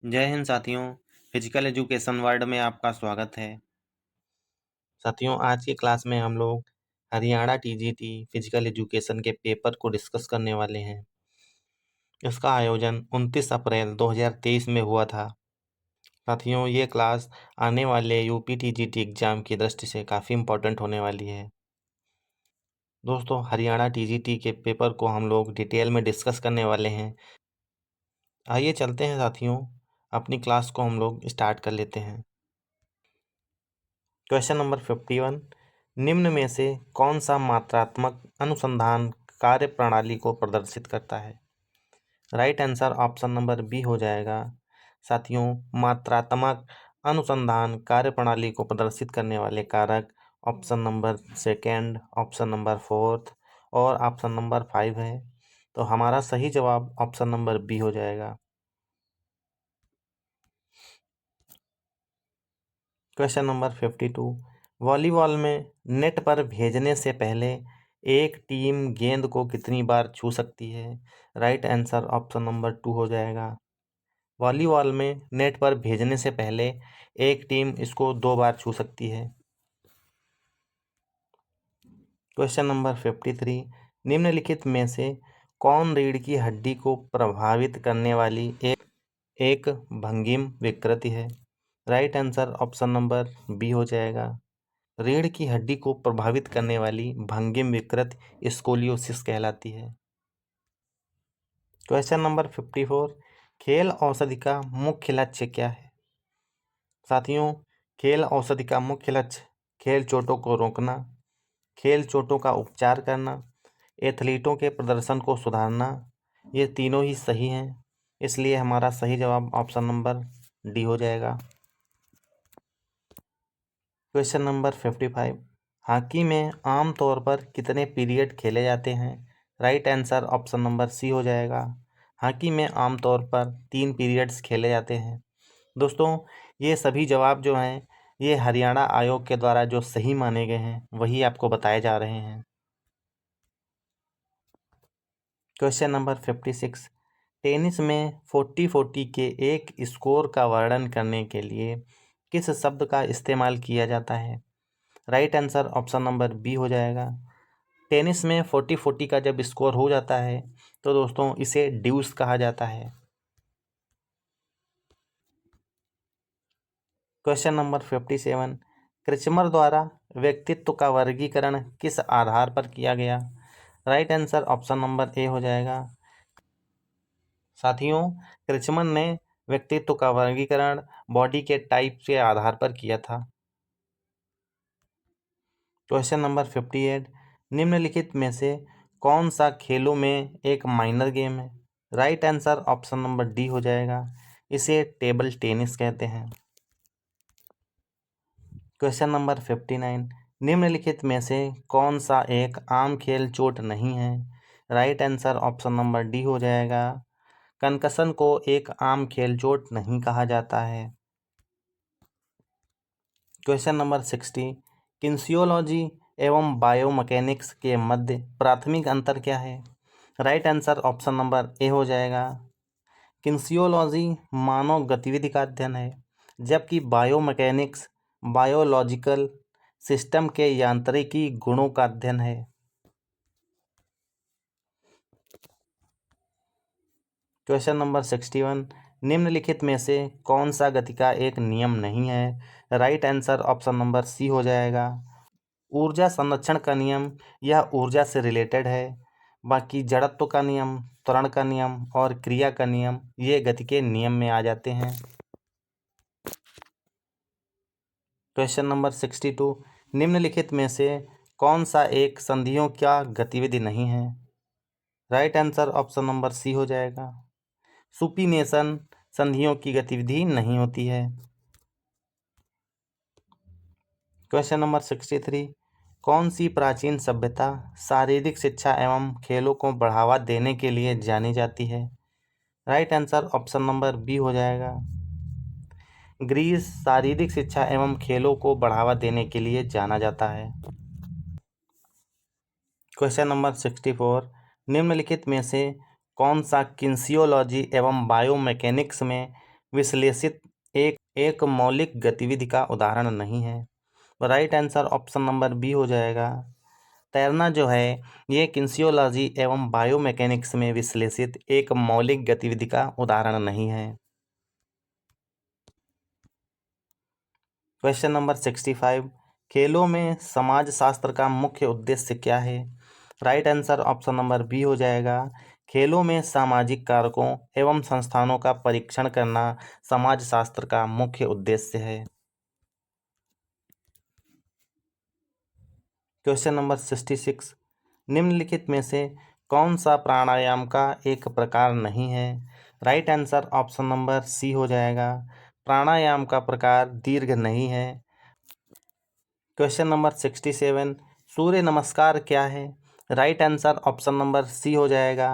जय हिंद साथियों। Physical education world में आपका स्वागत है। साथियों, आज की क्लास में हम लोग हरियाणा टीजीटी फिजिकल एजुकेशन के पेपर को डिस्कस करने वाले हैं। इसका आयोजन 29 अप्रैल 2023 में हुआ था। साथियों, ये क्लास आने वाले यूपी टीजीटी एग्जाम की दृष्टि से काफ़ी इम्पोर्टेंट होने वाली है। दोस्तों, हरियाणा टीजीटी के पेपर को हम लोग डिटेल में डिस्कस करने वाले हैं। आइए चलते हैं साथियों, अपनी क्लास को हम लोग स्टार्ट कर लेते हैं। क्वेश्चन नंबर 51, निम्न में से कौन सा मात्रात्मक अनुसंधान कार्य प्रणाली को प्रदर्शित करता है? Right answer option number B हो जाएगा। साथियों, मात्रात्मक अनुसंधान कार्य प्रणाली को प्रदर्शित करने वाले कारक option number second, option number fourth और ऑप्शन नंबर 5 है। तो हमारा सही जवाब ऑप्शन नंबर बी हो जाएगा। क्वेश्चन नंबर 52, वॉलीबॉल में नेट पर भेजने से पहले एक टीम गेंद को कितनी बार छू सकती है? राइट आंसर ऑप्शन नंबर 2 हो जाएगा। वॉलीबॉल में नेट पर भेजने से पहले एक टीम इसको 2 बार छू सकती है। क्वेश्चन नंबर 53, निम्नलिखित में से कौन रीढ़ की हड्डी को प्रभावित करने वाली एक भंगिम विकृति है? Right answer option number B हो जाएगा। रीढ़ की हड्डी को प्रभावित करने वाली भंगिम विकृति स्कोलियोसिस कहलाती है। क्वेश्चन नंबर 54, खेल औषधि का मुख्य लक्ष्य क्या है? साथियों, खेल औषधि का मुख्य लक्ष्य खेल चोटों को रोकना, खेल चोटों का उपचार करना, एथलीटों के प्रदर्शन को सुधारना, ये तीनों ही सही हैं। इसलिए हमारा सही जवाब ऑप्शन नंबर डी हो जाएगा। क्वेश्चन नंबर 55, हॉकी में आमतौर पर कितने पीरियड खेले जाते हैं? Right answer option number C हो जाएगा। हॉकी में आमतौर पर 3 पीरियड्स खेले जाते हैं। दोस्तों, ये सभी जवाब जो हैं ये हरियाणा आयोग के द्वारा जो सही माने गए हैं वही आपको बताए जा रहे हैं। क्वेश्चन नंबर 56, टेनिस में 40-40 के एक स्कोर का वर्णन करने के लिए किस शब्द का इस्तेमाल किया जाता है? Right answer option number B हो जाएगा। टेनिस में 40-40 का जब स्कोर हो जाता है तो दोस्तों इसे ड्यूस कहा जाता है। क्वेश्चन नंबर 57, क्रिचमर द्वारा व्यक्तित्व का वर्गीकरण किस आधार पर किया गया? Right answer option number A हो जाएगा। साथियों, क्रिचमर ने व्यक्तित्व का वर्गीकरण बॉडी के टाइप के आधार पर किया था। क्वेश्चन नंबर 58, निम्नलिखित में से कौन सा खेलों में एक माइनर गेम है? Right answer option number D हो जाएगा। इसे टेबल टेनिस कहते हैं। क्वेश्चन नंबर 59, निम्नलिखित में से कौन सा एक आम खेल चोट नहीं है? Right answer option number D हो जाएगा। कंकशन को एक आम खेल चोट नहीं कहा जाता है। क्वेश्चन नंबर 60, किन्सियोलॉजी एवं बायोमैकेनिक्स के मध्य प्राथमिक अंतर क्या है? Right answer option number A हो जाएगा। किन्सियोलॉजी मानव गतिविधि का अध्ययन है, जबकि बायोमैकेनिक्स बायोलॉजिकल सिस्टम के यांत्रिकी गुणों का अध्ययन है। क्वेश्चन नंबर 61, निम्नलिखित में से कौन सा गति का एक नियम नहीं है? Right answer option number C हो जाएगा। ऊर्जा संरक्षण का नियम यह ऊर्जा से रिलेटेड है। बाकी जड़त्व का नियम, त्वरण का नियम और क्रिया का नियम ये गति के नियम में आ जाते हैं। क्वेश्चन नंबर 62, निम्नलिखित में से कौन सा एक संधियों का गतिविधि नहीं है? Right answer option number C हो जाएगा। सुपीनेशन संधियों की गतिविधि नहीं होती है। क्वेश्चन नंबर 63, कौन सी प्राचीन सभ्यता शारीरिक शिक्षा एवं खेलों को बढ़ावा देने के लिए जानी जाती है? Right answer option number B हो जाएगा। ग्रीस शारीरिक शिक्षा एवं खेलों को बढ़ावा देने के लिए जाना जाता है। क्वेश्चन नंबर 64, निम्नलिखित में से कौन सा किन्सियोलॉजी एवं बायोमैकेनिक्स में विश्लेषित एक मौलिक गतिविधि का उदाहरण नहीं है। Right answer option number B हो जाएगा। तैरना जो है ये किन्सियोलॉजी एवं बायोमैकेनिक्स में विश्लेषित एक मौलिक गतिविधि का उदाहरण नहीं है। क्वेश्चन नंबर 65, खेलों में समाजशास्त्र का मुख्य उद्देश्य क्या है? Right answer option number B हो जाएगा। खेलों में सामाजिक कारकों एवं संस्थानों का परीक्षण करना समाजशास्त्र का मुख्य उद्देश्य है। क्वेश्चन नंबर 66, निम्नलिखित में से कौन सा प्राणायाम का एक प्रकार नहीं है? Right answer option number C हो जाएगा। प्राणायाम का प्रकार दीर्घ नहीं है। क्वेश्चन नंबर 67, सूर्य नमस्कार क्या है? Right answer option number C हो जाएगा।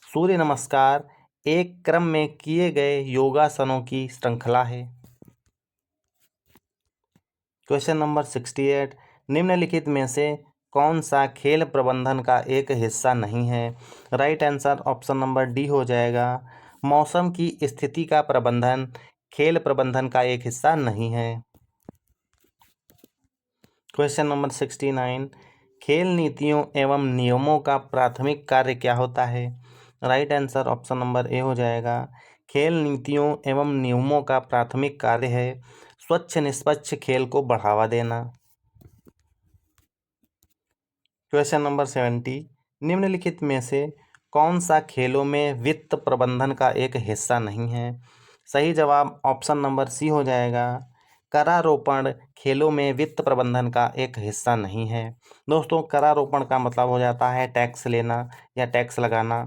सूर्य नमस्कार एक क्रम में किए गए योगासनों की श्रृंखला है। क्वेश्चन नंबर 68, निम्नलिखित में से कौन सा खेल प्रबंधन का एक हिस्सा नहीं है? Right answer option number D हो जाएगा। मौसम की स्थिति का प्रबंधन खेल प्रबंधन का एक हिस्सा नहीं है। क्वेश्चन नंबर 69, खेल नीतियों एवं नियमों का प्राथमिक कार्य क्या होता है? Right answer option number A हो जाएगा। खेल नीतियों एवं नियमों का प्राथमिक कार्य है स्वच्छ निष्पक्ष खेल को बढ़ावा देना। क्वेश्चन नंबर 70, निम्नलिखित में से कौन सा खेलों में वित्त प्रबंधन का एक हिस्सा नहीं है? सही जवाब ऑप्शन नंबर सी हो जाएगा। करारोपण खेलों में वित्त प्रबंधन का एक हिस्सा नहीं है। दोस्तों, करारोपण का मतलब हो जाता है टैक्स लेना या टैक्स लगाना।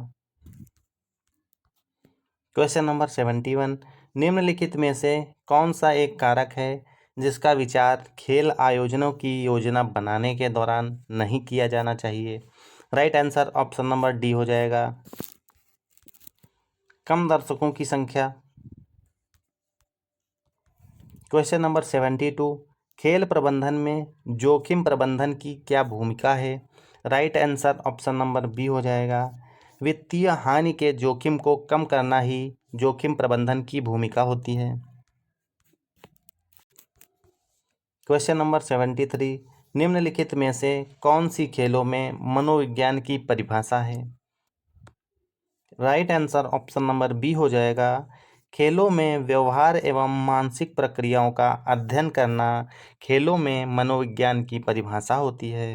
क्वेश्चन नंबर 71, निम्नलिखित में से कौन सा एक कारक है जिसका विचार खेल आयोजनों की योजना बनाने के दौरान नहीं किया जाना चाहिए? Right answer option number D हो जाएगा। कम दर्शकों की संख्या। क्वेश्चन नंबर 72, खेल प्रबंधन में जोखिम प्रबंधन की क्या भूमिका है? Right answer option number B हो जाएगा। वित्तीय हानि के जोखिम को कम करना ही जोखिम प्रबंधन की भूमिका होती है। क्वेश्चन नंबर 73, निम्नलिखित में से कौन सी खेलों में मनोविज्ञान की परिभाषा है? Right answer option number B हो जाएगा। खेलों में व्यवहार एवं मानसिक प्रक्रियाओं का अध्ययन करना खेलों में मनोविज्ञान की परिभाषा होती है।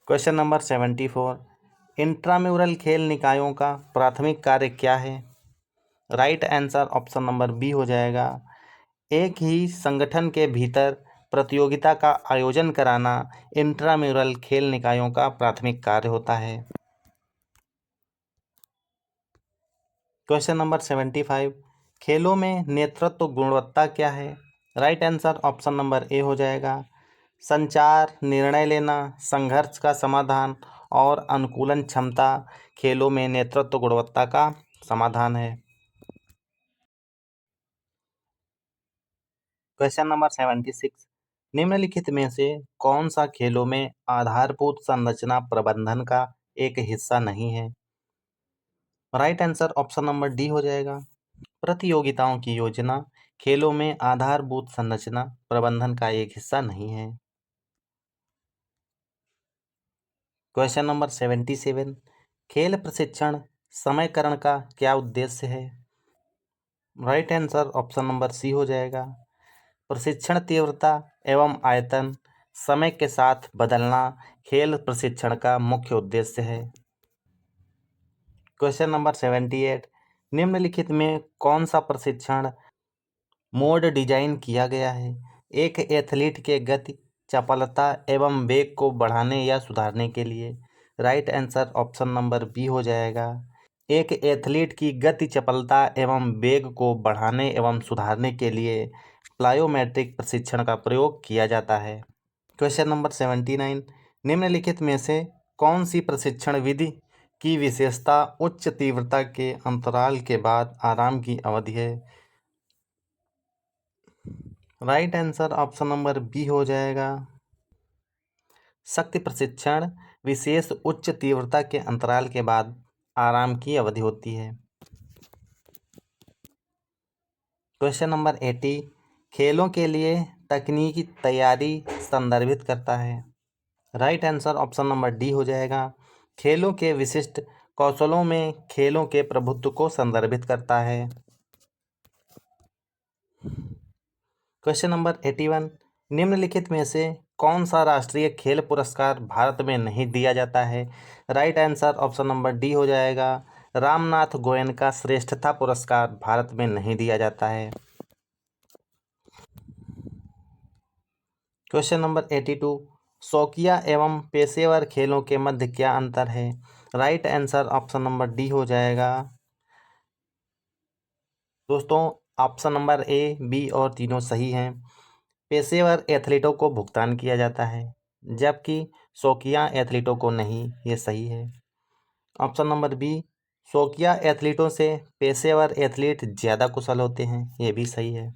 क्वेश्चन नंबर 74, इंट्राम्यूरल खेल निकायों का प्राथमिक कार्य क्या है? Right answer option number B हो जाएगा। एक ही संगठन के भीतर प्रतियोगिता का आयोजन कराना इंट्राम्यूरल खेल निकायों का प्राथमिक कार्य होता है। क्वेश्चन नंबर 75, खेलों में नेतृत्व गुणवत्ता क्या है? Right answer option number A हो जाएगा। संचार, निर्णय लेना, संघर्ष का समाधान और अनुकूलन क्षमता खेलों में नेतृत्व गुणवत्ता का समाधान है। क्वेश्चन नंबर 76, निम्नलिखित में से कौन सा खेलों में आधारभूत संरचना प्रबंधन का एक हिस्सा नहीं है? Right answer option number D हो जाएगा। प्रतियोगिताओं की योजना खेलों में आधारभूत संरचना प्रबंधन का एक हिस्सा नहीं है। क्वेश्चन नंबर 77, खेल प्रशिक्षण समयकरण का क्या उद्देश्य है? Right answer option number C हो जाएगा। प्रशिक्षण तीव्रता एवं आयतन समय के साथ बदलना खेल प्रशिक्षण का मुख्य उद्देश्य है। क्वेश्चन नंबर 78, निम्नलिखित में कौन सा प्रशिक्षण मोड डिजाइन किया गया है? एक एथलीट के गति, चपलता एवं वेग को बढ़ाने या सुधारने के लिए। Right answer option number B हो जाएगा। एक एथलीट की गति, चपलता एवं वेग को बढ़ाने एवं सुधारने के लिए प्लायोमेट्रिक प्रशिक्षण का प्रयोग किया जाता है। क्वेश्चन नंबर 79, निम्नलिखित में से कौन सी प्रशिक्षण विधि की विशेषता उच्च तीव्रता के अंतराल के बाद आराम की अवधि है? Right answer option number B हो जाएगा। शक्ति प्रशिक्षण विशेष उच्च तीव्रता के अंतराल के बाद आराम की अवधि होती है। क्वेश्चन नंबर 80, खेलों के लिए तकनीकी तैयारी संदर्भित करता है। Right answer option number D हो जाएगा। खेलों के विशिष्ट कौशलों में खेलों के प्रभुत्व को संदर्भित करता है। क्वेश्चन नंबर 81, निम्नलिखित में से कौन सा राष्ट्रीय खेल पुरस्कार भारत में नहीं दिया जाता है। Right answer option number D हो जाएगा। रामनाथ गोयनका श्रेष्ठता पुरस्कार भारत में नहीं दिया जाता है। क्वेश्चन नंबर 82, शौकिया एवं पेशेवर खेलों के मध्य क्या अंतर है। Right answer option number D हो जाएगा। दोस्तों, ऑप्शन नंबर ए, बी और तीनों सही हैं। पेशेवर एथलीटों को भुगतान किया जाता है, जबकि शौकिया एथलीटों को नहीं। ये सही है। ऑप्शन नंबर बी, शौकिया एथलीटों से पेशेवर एथलीट ज़्यादा कुशल होते हैं। ये भी सही है।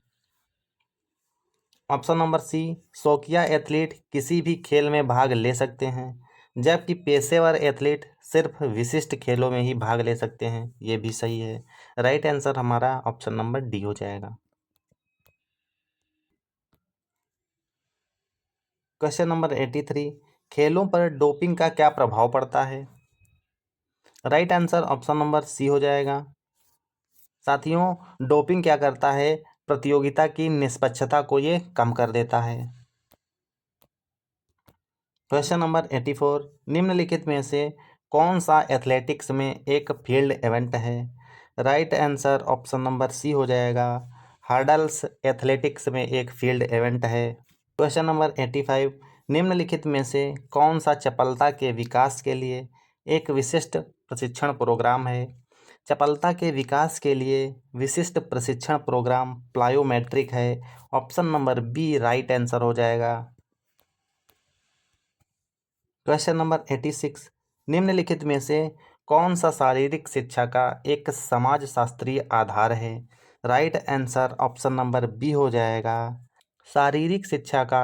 ऑप्शन नंबर सी, शौकिया एथलीट किसी भी खेल में भाग ले सकते हैं, जबकि पेशेवर एथलीट सिर्फ विशिष्ट खेलों में ही भाग ले सकते हैं। ये भी सही है। राइट आंसर हमारा ऑप्शन नंबर डी हो जाएगा। क्वेश्चन नंबर 83, खेलों पर डोपिंग का क्या प्रभाव पड़ता है। Right answer option number C हो जाएगा। साथियों, डोपिंग क्या करता है, प्रतियोगिता की निष्पक्षता को ये कम कर देता है। क्वेश्चन नंबर 84, निम्नलिखित में से कौन सा एथलेटिक्स में एक फील्ड इवेंट है। Right answer option number C हो जाएगा। हर्डल्स एथलेटिक्स में एक फील्ड इवेंट है। क्वेश्चन नंबर 85, निम्नलिखित में से कौन सा चपलता के विकास के लिए एक विशिष्ट प्रशिक्षण प्रोग्राम है। चपलता के विकास के लिए विशिष्ट प्रशिक्षण प्रोग्राम प्लायोमेट्रिक है। Option number B right answer हो जाएगा। क्वेश्चन नंबर 86, निम्नलिखित में से कौन सा शारीरिक शिक्षा का एक समाजशास्त्रीय आधार है। Right answer option number B हो जाएगा। शारीरिक शिक्षा का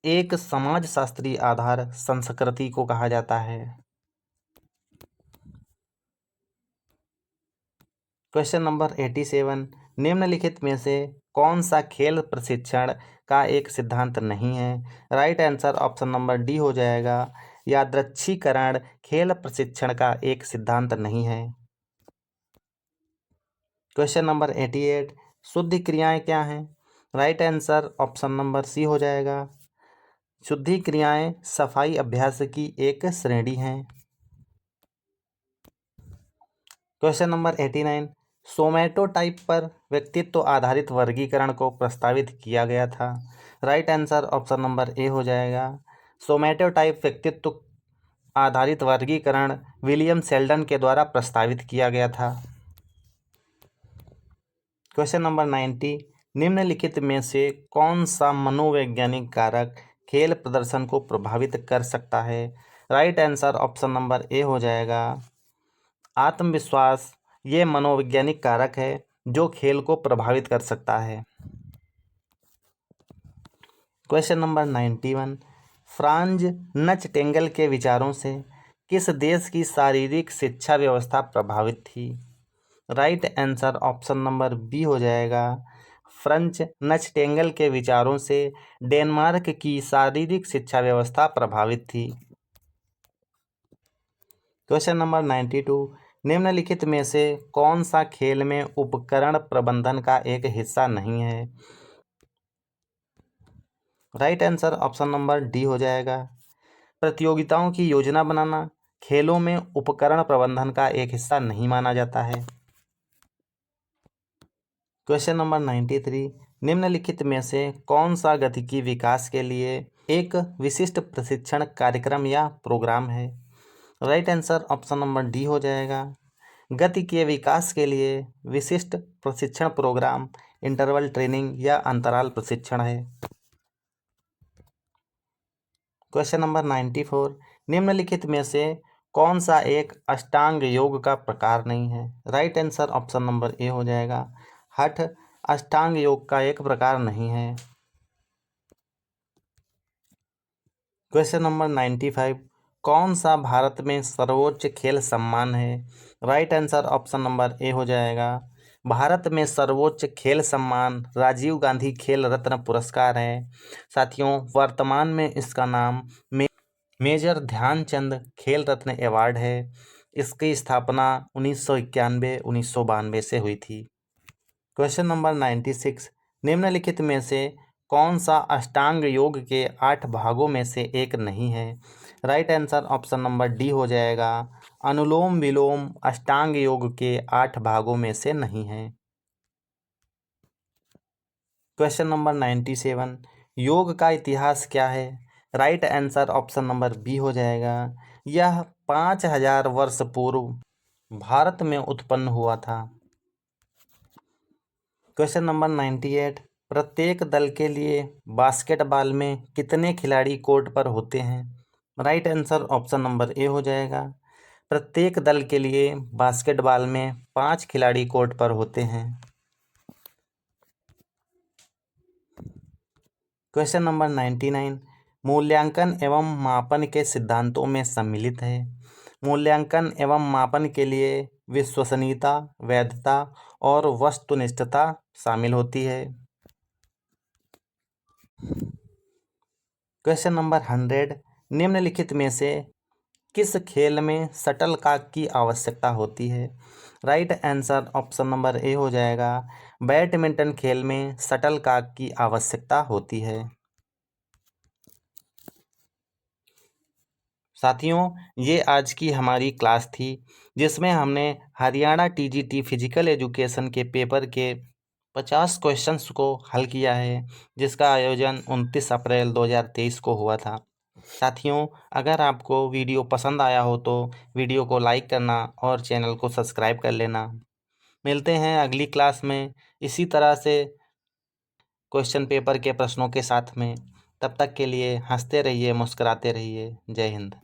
एक समाजशास्त्रीय आधार संस्कृति को कहा जाता है। क्वेश्चन नंबर 87, निम्नलिखित में से कौन सा खेल प्रशिक्षण का एक सिद्धांत नहीं है। Right answer option number D हो जाएगा। यादृच्छिकरण खेल प्रशिक्षण का एक सिद्धांत नहीं है। क्वेश्चन नंबर 88, शुद्ध क्रियाएं क्या हैं। Right answer option number C हो जाएगा। शुद्धि क्रियाएं सफाई अभ्यास की एक श्रेणी हैं। क्वेश्चन नंबर 89, सोमैटोटाइप पर व्यक्तित्व आधारित वर्गीकरण को प्रस्तावित किया गया था। Right answer option number A हो जाएगा। सोमैटोटाइप व्यक्तित्व आधारित वर्गीकरण विलियम सेल्डन के द्वारा प्रस्तावित किया गया था। क्वेश्चन नंबर 90, निम्नलिखित में से कौन सा मनोवैज्ञानिक कारक खेल प्रदर्शन को प्रभावित कर सकता है। Right answer option number A हो जाएगा। आत्मविश्वास ये मनोवैज्ञानिक कारक है जो खेल को प्रभावित कर सकता है। क्वेश्चन नंबर 91, फ्रांज नचटेंगल के विचारों से किस देश की शारीरिक शिक्षा व्यवस्था प्रभावित थी। Right answer option number B हो जाएगा। फ्रेंच नचटेंगल के विचारों से डेनमार्क की शारीरिक शिक्षा व्यवस्था प्रभावित थी। क्वेश्चन नंबर 92, निम्नलिखित में से कौन सा खेल में उपकरण प्रबंधन का एक हिस्सा नहीं है। Right answer option number D हो जाएगा। प्रतियोगिताओं की योजना बनाना खेलों में उपकरण प्रबंधन का एक हिस्सा नहीं माना जाता है। क्वेश्चन नंबर 93, निम्नलिखित में से कौन सा गतिकी विकास के लिए एक विशिष्ट प्रशिक्षण कार्यक्रम या प्रोग्राम है। Right answer option number D हो जाएगा। गति के विकास के लिए विशिष्ट प्रशिक्षण प्रोग्राम इंटरवल ट्रेनिंग या अंतराल प्रशिक्षण है। क्वेश्चन नंबर 94, निम्नलिखित में से कौन सा एक अष्टांग योग का प्रकार नहीं है। Right answer option number A हो जाएगा। हठ अष्टांग योग का एक प्रकार नहीं है। क्वेश्चन नंबर 95, कौन सा भारत में सर्वोच्च खेल सम्मान है? Right answer option number A हो जाएगा। भारत में सर्वोच्च खेल सम्मान राजीव गांधी खेल रत्न पुरस्कार है। साथियों, वर्तमान में इसका नाम मेजर ध्यानचंद खेल रत्न अवार्ड है। इसकी स्थापना 1991-1992 से हुई थी। क्वेश्चन नंबर 96, निम्नलिखित में से कौन सा अष्टांग योग के 8 भागों में से एक नहीं है? Right answer option number D हो जाएगा। अनुलोम विलोम अष्टांग योग के 8 भागों में से नहीं है। क्वेश्चन नंबर 97, योग का इतिहास क्या है? Right answer option number B हो जाएगा। यह 5000 वर्ष पूर्व भारत में उत्पन्न हुआ था। क्वेश्चन नंबर 98, प्रत्येक दल के लिए बास्केटबॉल में कितने खिलाड़ी कोर्ट पर होते हैं? Right answer option number A हो जाएगा। प्रत्येक दल के लिए बास्केटबॉल में 5 खिलाड़ी कोर्ट पर होते हैं। क्वेश्चन नंबर 99, मूल्यांकन एवं मापन के सिद्धांतों में सम्मिलित है। मूल्यांकन एवं मापन के लिए विश्वसनीयता, वैधता और वस्तुनिष्ठता शामिल होती है। क्वेश्चन नंबर 100, निम्नलिखित में से किस खेल में शटलकॉक की आवश्यकता होती है? Right answer option number A हो जाएगा। बैडमिंटन खेल में शटलकॉक की आवश्यकता होती है। साथियों, ये आज की हमारी क्लास थी जिसमें हमने हरियाणा टीजीटी फिजिकल एजुकेशन के पेपर के 50 क्वेश्चंस को हल किया है, जिसका आयोजन 29 अप्रैल 2023 को हुआ था। साथियों, अगर आपको वीडियो पसंद आया हो तो वीडियो को लाइक करना और चैनल को सब्सक्राइब कर लेना। मिलते हैं अगली क्लास में इसी तरह से क्वेश्चन पेपर के प्रश्नों के साथ में। तब तक के लिए हंसते रहिए, मुस्कुराते रहिए। जय हिंद।